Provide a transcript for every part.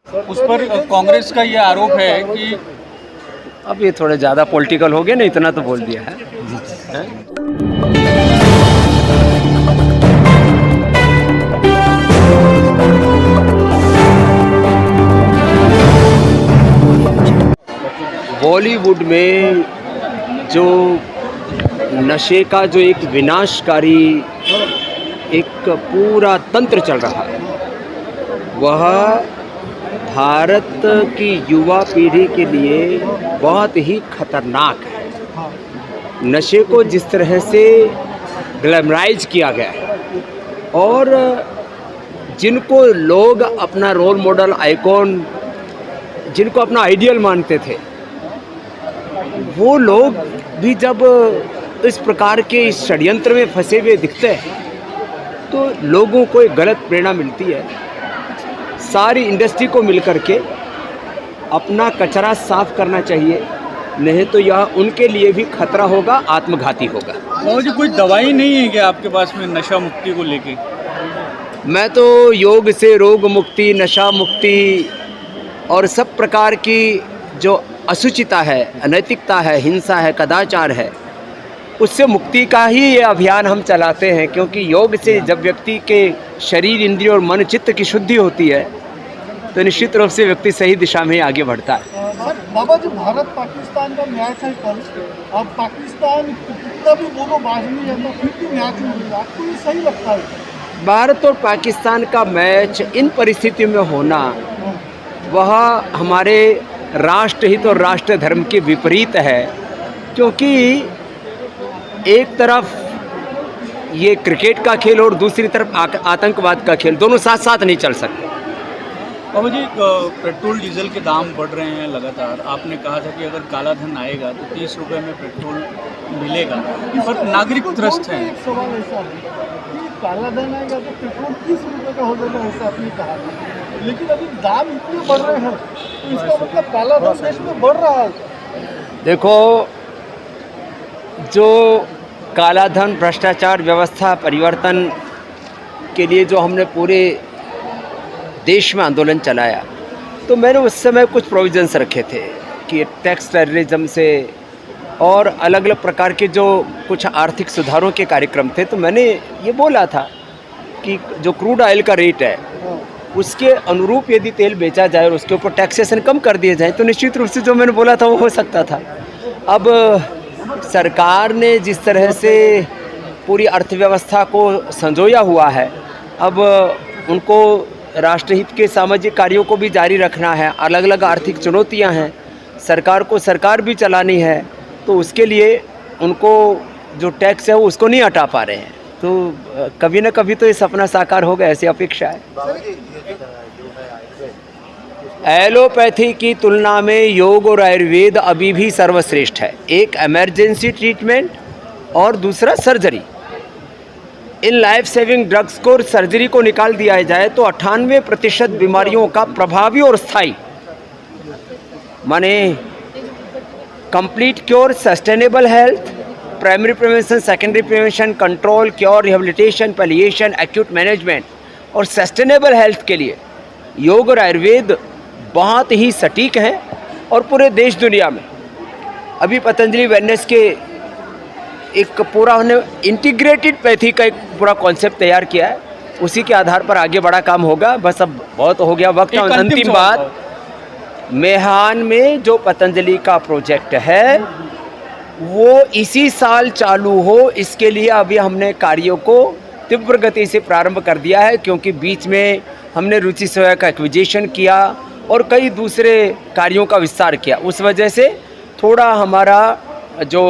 उस पर कांग्रेस का ये आरोप है कि अब ये थोड़े ज़्यादा पॉलिटिकल हो गए ना, इतना तो बोल दिया है। बॉलीवुड में जो नशे का जो एक विनाशकारी एक पूरा तंत्र चल रहा है, वह भारत की युवा पीढ़ी के लिए बहुत ही खतरनाक है। नशे को जिस तरह से ग्लैमराइज किया गया है और जिनको लोग अपना रोल मॉडल, आइकॉन, जिनको अपना आइडियल मानते थे, वो लोग भी जब इस प्रकार के इस षड्यंत्र में फंसे हुए दिखते हैं तो लोगों को एक गलत प्रेरणा मिलती है। सारी इंडस्ट्री को मिलकर के अपना कचरा साफ करना चाहिए, नहीं तो यह उनके लिए भी खतरा होगा, आत्मघाती होगा। बाबू जी, कोई दवाई नहीं है क्या आपके पास में नशा मुक्ति को लेके? मैं तो योग से रोग मुक्ति, नशा मुक्ति और सब प्रकार की जो अशुचिता है, अनैतिकता है, हिंसा है, कदाचार है, उससे मुक्ति का ही ये अभियान हम चलाते हैं। क्योंकि योग से जब व्यक्ति के शरीर, इंद्रिय और मन, चित्त की शुद्धि होती है तो निश्चित रूप से व्यक्ति सही दिशा में आगे बढ़ता है। सर, बाबा जी, भारत पाकिस्तान का मैच है कल, अब पाकिस्तान कितना भी बोलो बाज नहीं जाता, फिर भी मैच हो रहा है, आपको ये सही लगता है? भारत और पाकिस्तान का मैच इन परिस्थितियों में होना, वह हमारे राष्ट्रहित और राष्ट्र धर्म के विपरीत है। क्योंकि एक तरफ ये क्रिकेट का खेल और दूसरी तरफ आतंकवाद का खेल, दोनों साथ साथ नहीं चल सकते। बाबू जी, पेट्रोल डीजल के दाम बढ़ रहे हैं लगातार। आपने कहा था कि अगर काला धन आएगा तो 30 रुपये में पेट्रोल मिलेगा, पर नागरिक त्रस्त हैं। एक सवाल ऐसा है कि काला धन आएगा तो पेट्रोल 30 रुपये का हो जाएगा, ऐसा आपने कहा था, लेकिन अभी दाम इतने बढ़ रहे हैं तो इसका मतलब काला धन देश में बढ़ रहा है। देखो, जो काला धन, भ्रष्टाचार, व्यवस्था परिवर्तन के लिए जो हमने पूरे देश में आंदोलन चलाया, तो मैंने उस समय कुछ प्रोविजंस रखे थे कि टैक्स टेररिज्म से और अलग अलग प्रकार के जो कुछ आर्थिक सुधारों के कार्यक्रम थे। तो मैंने ये बोला था कि जो क्रूड ऑयल का रेट है उसके अनुरूप यदि तेल बेचा जाए और उसके ऊपर टैक्सेशन कम कर दिए जाए तो निश्चित रूप से जो मैंने बोला था वो हो सकता था। अब सरकार ने जिस तरह से पूरी अर्थव्यवस्था को संजोया हुआ है, अब उनको राष्ट्रहित के सामाजिक कार्यों को भी जारी रखना है, अलग अलग आर्थिक चुनौतियां हैं, सरकार को सरकार भी चलानी है, तो उसके लिए उनको जो टैक्स है वो उसको नहीं हटा पा रहे हैं। तो कभी ना कभी तो ये सपना साकार होगा, ऐसी अपेक्षा है। एलोपैथी की तुलना में योग और आयुर्वेद अभी भी सर्वश्रेष्ठ है। एक इमरजेंसी ट्रीटमेंट और दूसरा surgery. In life saving drugs को, सर्जरी को निकाल दिया जाए तो 98% बीमारियों का प्रभावी और स्थायी, माने complete cure, sustainable health, primary prevention, secondary prevention, control, cure, rehabilitation, palliation, acute management और सस्टेनेबल हेल्थ के लिए योग और आयुर्वेद बहुत ही सटीक हैं। और पूरे देश दुनिया में अभी पतंजलि वेलनेस के एक पूरा उन्होंने इंटीग्रेटेड पैथी का एक पूरा कॉन्सेप्ट तैयार किया है, उसी के आधार पर आगे बड़ा काम होगा। बस अब बहुत हो गया वक्त। अंतिम बात, मेहान में जो पतंजलि का प्रोजेक्ट है वो इसी साल चालू हो, इसके लिए अभी हमने कार्यों को तीव्र गति से प्रारंभ कर दिया है। क्योंकि बीच में हमने रुचि सोया का एक्विजिशन किया और कई दूसरे कार्यों का विस्तार किया, उस वजह से थोड़ा हमारा जो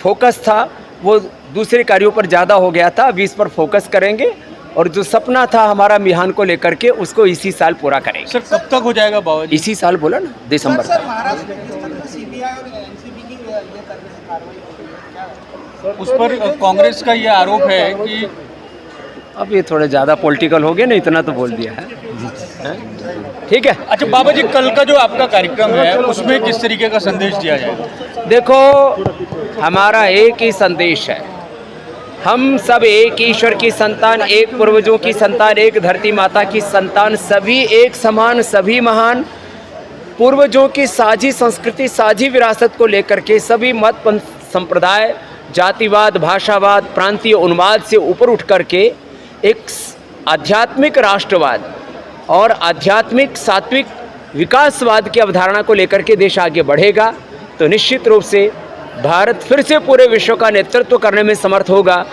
फोकस था वो दूसरे कार्यों पर ज़्यादा हो गया था। अभी इस पर फोकस करेंगे और जो सपना था हमारा मिहान को लेकर के, उसको इसी साल पूरा करेंगे। सर, कब तक हो जाएगा बाबा जी? इसी साल बोला ना, दिसंबर सर, तक। महाराष्ट्र में सीबीआई और एनसीबी की ये कार्रवाई, उस पर कांग्रेस का ये आरोप है कि अब ये थोड़े ज़्यादा पॉलिटिकल हो गए ना, इतना तो बोल दिया है। ठीक है। अच्छा बाबा जी, कल का जो आपका कार्यक्रम है उसमें किस तरीके का संदेश दिया जाएगा? देखो, हमारा एक ही संदेश है हम सब एक ईश्वर की संतान, एक पूर्वजों की संतान, एक धरती माता की संतान, सभी एक समान, सभी महान, पूर्वजों की साझी संस्कृति, साझी विरासत को लेकर के सभी मत पंथ संप्रदाय, जातिवाद, भाषावाद, प्रांतीय उन्माद से ऊपर उठ करके एक आध्यात्मिक राष्ट्रवाद और आध्यात्मिक सात्विक विकासवाद की अवधारणा को लेकर के देश आगे बढ़ेगा तो निश्चित रूप से भारत फिर से पूरे विश्व का नेतृत्व करने में समर्थ होगा।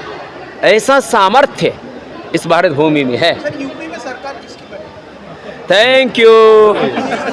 ऐसा सामर्थ्य इस भारत भूमि में है। यूपी में सरकार किसकी बनेगी? Thank you.